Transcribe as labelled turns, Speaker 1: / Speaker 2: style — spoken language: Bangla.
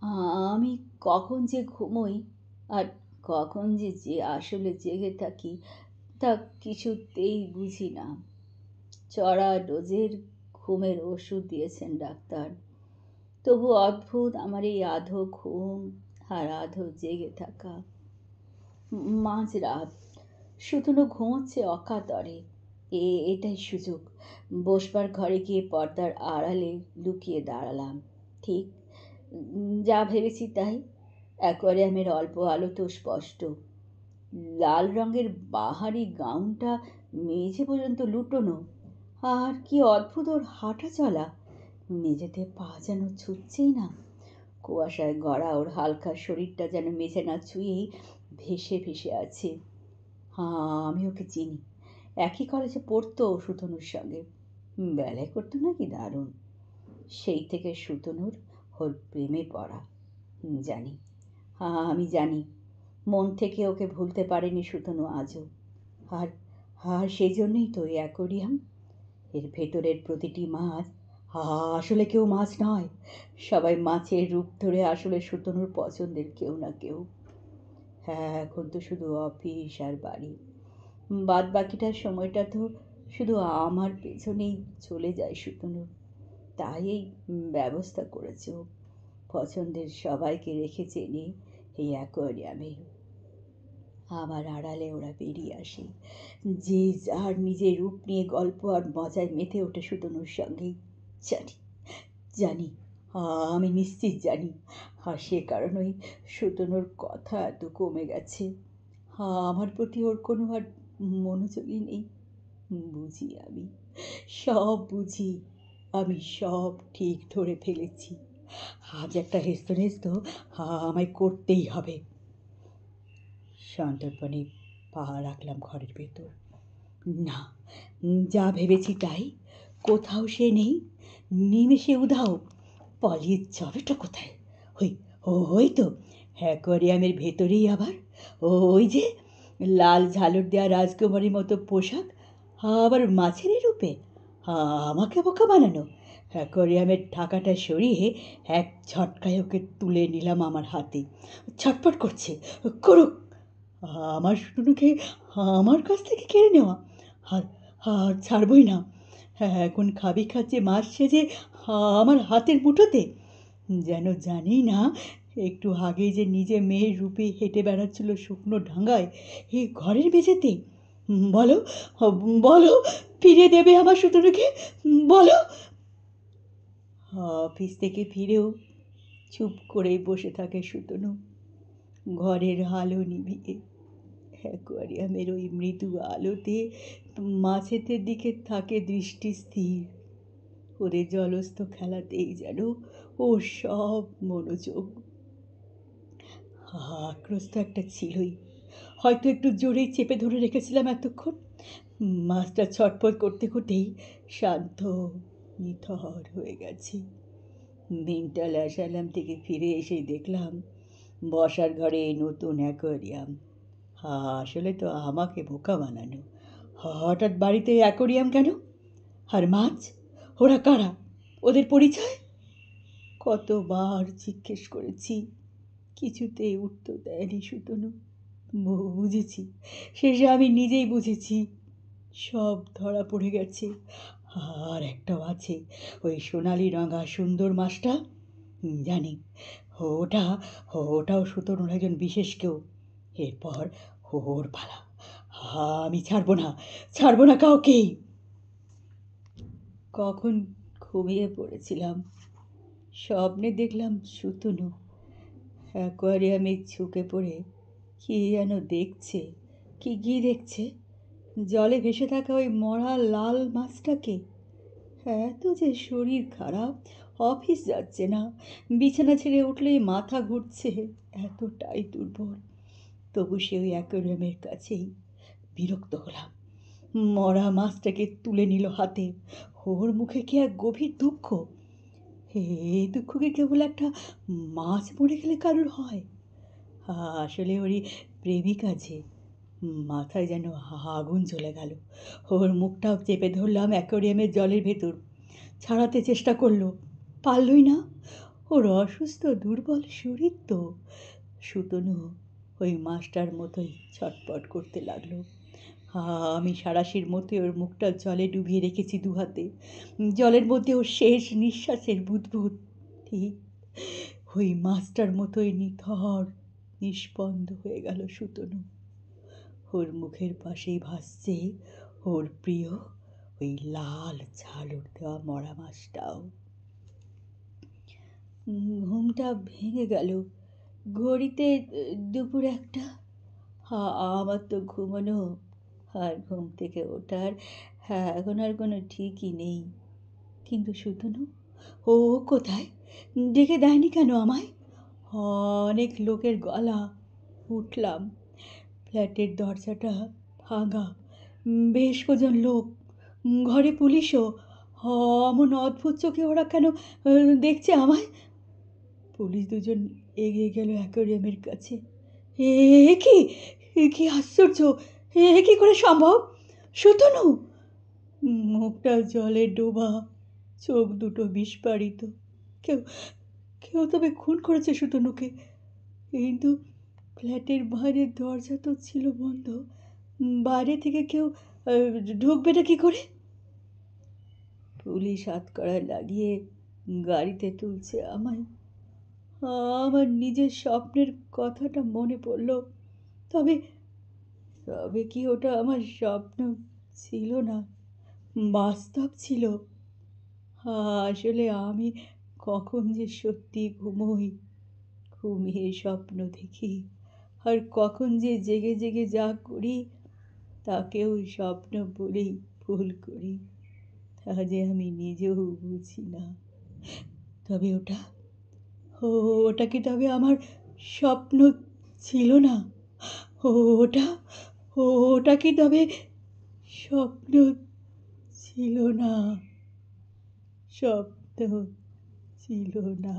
Speaker 1: আমি কখন যে ঘুমোই আর কখন যে আসলে জেগে থাকি তা কিছুতেই বুঝি না। চড়া ডোজের ঘুমের ওষুধ দিয়েছেন ডাক্তার, তবু অদ্ভুত আমার এই আধো ঘুম আর আধো জেগে থাকা। মাঝরাত শুধু ঘুমোচ্ছে অকাতরে। এটাই সুযোগ। বসবার ঘরে গিয়ে পর্দার আড়ালে লুকিয়ে দাঁড়ালাম। ঠিক যা ভেবেছি তাই। অ্যাকোয়ারিয়ামের অল্প আলো তো স্পষ্ট। লাল রঙের বাহারি গাউনটা মেঝে পর্যন্ত লুটোনো। আর কি অদ্ভুত ওর হাঁটা চলা! মেঝেতে পা যেন ছুটছেই না। কুয়াশায় গড়া ওর হালকা শরীরটা যেন মেঝে না ছুঁয়েই ভেসে ভেসে আছে। আমি ওকে চিনি। একই কলেজে পড়তো সুতনুর সঙ্গে। বেলায় করতো নাকি দারুণ। সেই থেকে সুতনুর ওর প্রেমে পড়া। জানি, আমি জানি মন থেকে ওকে ভুলতে পারেনি সুতনু আজও। আর আর সেই জন্যই তো এই অ্যাকোয়ারিয়াম। এর ভেতরের প্রতিটি মাছ আসলে কেউ মাছ নয়। সবাই মাছের রূপ ধরে আসলে সুতনুর পছন্দের কেউ না কেউ। হ্যাঁ, এখন তো শুধু অফিস আর বাড়ি। বাদ বাকিটার সময়টা তো শুধু আমার পেছনেই চলে যায় সুতনুর। তাই এই ব্যবস্থা করেছে ও। পছন্দের সবাইকে রেখেছে এনে এই অ্যাকোয়ারিয়ামে। আমার আড়ালে ওরা বেরিয়ে আসে। যে যার নিজের রূপ নিয়ে গল্প আর মজায় মেতে ওঠে সুতনুর সঙ্গেই। জানি, জানি, আমি নিশ্চিত জানি। আর সে কারণেই সুতনুর কথা এত কমে গেছে। আমার প্রতি ওর কোনো আর মনোযোগই নেই। বুঝি আমি, সব বুঝি। আমি সব ঠিক ধরে ফেলেছি। আজ একটা হেস্তনেস্ত আমায় করতেই হবে। সন্তর্পণে পা রাখলাম ঘরের ভেতর। না, যা ভেবেছি তাই। কোথাও সে নেই। নিমেষে উধাও। পালিয়ে যাবেটা কোথায়? ওই ওই তো অ্যাকোয়ারিয়ামের ভেতরেই আবার ওই যে লাল ঝালর দেওয়া রাজকুমারীর মতো পোশাক, আবার মাছেরই রূপে। আমাকে বোকা বানানো। অ্যাকোয়ারিয়ামের ঢাকাটা সরিয়ে এক ঝটকায় ওকে তুলে নিলাম আমার হাতে। ছটপট করছে। করুক। আমার শুটুনুকে আমার কাছ থেকে কেড়ে নেওয়া। আর আর ছাড়বই না। এখন খাবি খাচ্ছে মাছ সেজে আমার হাতের মুঠোতে। যেন জানি না একটু আগে যে নিজে মেয়ের রূপে হেঁটে বেড়াচ্ছিল শুকনো ডাঙায় এই ঘরের মেঝেতে। বলো, বলো, ফিরে দেবে আমার শুটুনুকে, বলো। অফিস থেকে ফিরেও চুপ করেই বসে থাকে সুতনু, ঘরের আলো নিভিয়ে। অ্যাকোয়ারিয়ামের ওই মৃদু আলোতে মাছেদের দিকে থাকে দৃষ্টি স্থির। ওদের জলস্থ খেলাতেই যেন ও সব মনোযোগ। আক্রোশ তো একটা ছিলই। হয়তো একটু জোরেই চেপে ধরে রেখেছিলাম এতক্ষণ। মাছটা ছটফট করতে করতেই শান্ত নিথর হয়ে গেছে। মেন্টাল অ্যাসাইলাম থেকে ফিরে এসেই দেখলাম বসার ঘরে নতুন অ্যাকোয়ারিয়াম। আসলে তো আমাকে বোকা বানানো। হঠাৎ বাড়িতে অ্যাকোয়ারিয়াম কেন? আর মাছ, ওরা কারা? ওদের পরিচয়? কতবার জিজ্ঞেস করেছি, কিছুতেই উত্তর দেয়নি সুতনু। বুঝেছি, শেষে আমি নিজেই বুঝেছি সব ধরা পড়ে গেছে। আর একটাও আছে, ওই সোনালি রঙা সুন্দর মাছটা। জানি ওটা ওটাও সুতনুর একজন বিশেষ কেউ। এরপর ওর পালা। আমি ছাড়বো না, ছাড়বো না কাউকেই। কখন ঘুমিয়ে পড়েছিলাম, স্বপ্নে দেখলাম সুতনু অ্যাকোয়ারিয়ামে ঝুঁকে পড়ে কি যেন দেখছে। কি দেখছে? জলে ভেসে থাকা ওই মরা লাল মাছটাকে। এত যে শরীর খারাপ, অফিস যাচ্ছে না, বিছানা ছেড়ে উঠলেই মাথা ঘুরছে, এতটাই দুর্বল। তবু সে ওই অ্যাকোয়ারিয়ামের কাছেই। বিরক্ত হলাম। মরা মাছটাকে তুলে নিল হাতে। ওর মুখে কি এক গভীর দুঃখ। এই দুঃখ কি কেবল একটা মাছ মরে গেলে কারোর হয়? আসলে ওরই প্রেমিকা যে। মাথায় যেন আগুন জ্বলে গেল। ওর মুখটাও চেপে ধরলাম অ্যাকোয়ারিয়ামের জলের ভেতর। ছাড়াতে চেষ্টা করলো, পারলই না।
Speaker 2: ওর অসুস্থ দুর্বল শরীর তো। সুতনু ওই মাস্টার মতোই ছটপট করতে লাগলো। আমি সাঁড়াশির মতো ওর মুখটা জলে ডুবিয়ে রেখেছি দুহাতে। জলের মধ্যে ওর শেষ নিঃশ্বাসের বুদবুদ। ঠিক ওই মাস্টার মতোই নিথর নিষ্পন্দ হয়ে গেল সুতনু। ওর মুখের পাশেই ভাসছে ওর প্রিয় ওই লাল ঝালর দেওয়া মরা মাছটাও। ঘুমটা ভেঙে গেল। ঘড়িতে দুপুর একটা। আমার তো ঘুমানো আর ঘুম থেকে ওঠার এখন আর কোনো ঠিকই নেই। কিন্তু সুতনু, ও কোথায়? ডেকে দেয়নি কেন আমায়? অনেক লোকের গলা। উঠলাম। ফ্ল্যাটের দরজাটা ভাঙা। বেশ কজন লোক। ঘরে পুলিশও। অমন অদ্ভুত চোখে ওরা কেন দেখছে আমায়? পুলিশ দুজন এগিয়ে গেল অ্যাকোয়ারিয়ামের কাছে। এ কি, কি আশ্চর্য! এ কি করে সম্ভব? সুতনু! মুখটা জলে ডোবা, চোখ দুটো বিস্ফারিত। কেউ কেউ তবে খুন করেছে সুতনুকে। কিন্তু ফ্ল্যাটের বাইরের দরজা তো ছিল বন্ধ। বাইরে থেকে কেউ ঢুকবেটা কি করে? পুলিশ হাতকড়া লাগিয়ে গাড়িতে তুলছে আমায়। আমার নিজের স্বপ্নের কথাটা মনে পড়ল। তবে তবে কি ওটা আমার স্বপ্ন ছিল না, বাস্তব ছিল? আসলে আমি কখন যে সত্যি ঘুমোই, ঘুমিয়ে স্বপ্ন দেখি, আর কখন যে জেগে জেগে যা করি তাকেও স্বপ্ন বলেই ভুল করি, তা যে আমি নিজেও বুঝি না। তবে ওটা কি তবে আমার স্বপ্ন ছিল না? ওটা ওটা কি তবে স্বপ্ন ছিল না? স্বপ্ন ছিল না।